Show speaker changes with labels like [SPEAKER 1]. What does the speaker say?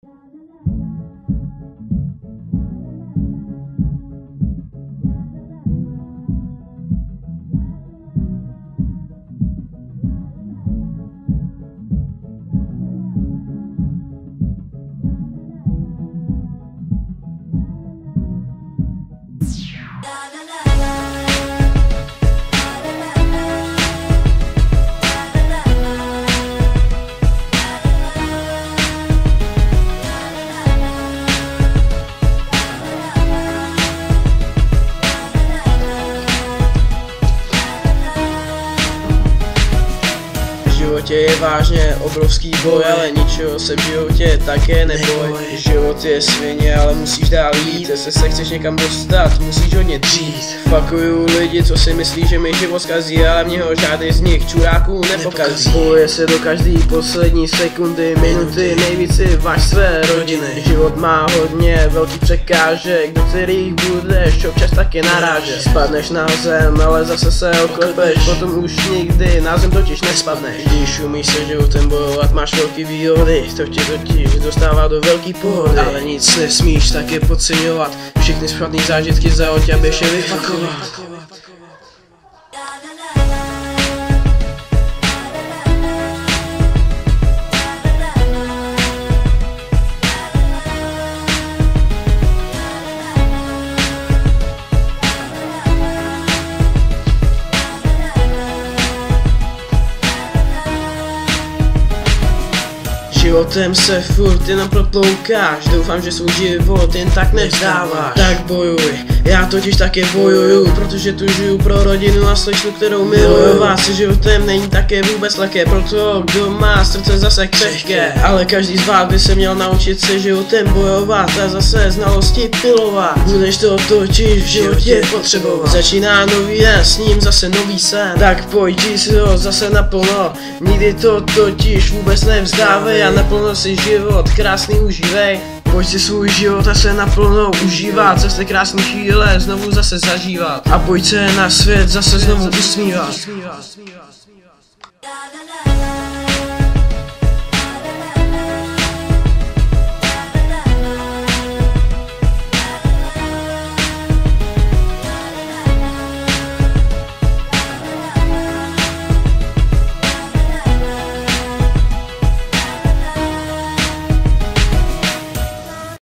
[SPEAKER 1] V životě je vážně obrovský boj, ale ničeho se v životě také neboj. Život je svině, ale musíš dál jít, jestli se chceš někam dostat, musíš hodně dřít. Fakuju lidi, co si myslí, že mi život zkazí, ale mě ho žádný z nich čuráků nepokazí. Bojuje se do každý poslední sekundy, minuty, nejvíc si váž své rodiny. Život má hodně velký překážek, do kterých budeš občas taky narážet. Spadneš na zem, ale zase se oklepeš, potom už nikdy na zem totiž nespadneš. Když umíš se životem bojovat, máš velký výhody, to ti totiž dostává do velký pohody. Ale nic nesmíš taky podceňovat, všechny špatný zážitky zahoď a běž je vyfakovat. Životem se furt jenom protloukáš, doufám, že svůj život jen tak nevzdáváš. Tak bojuj, já totiž také bojuju, protože tu žiju pro rodinu a slečnu, kterou miluju. Bojovat se životem není také vůbec lehké, proto kdo má srdce zase křehké. Ale každý z vás by se měl naučit se životem bojovat a zase znalosti pilovat. Budeš to totiž v životě potřebovat. Začíná nový den, s ním zase nový sen, tak pojď si ho zase naplno. Nikdy to totiž vůbec nevzdávej a naplno si život krásný užívej. Pojď si svůj život a se naplno užívat, zase krásný chvíle znovu zase zažívat. A pojď se na svět zase znovu usmívat.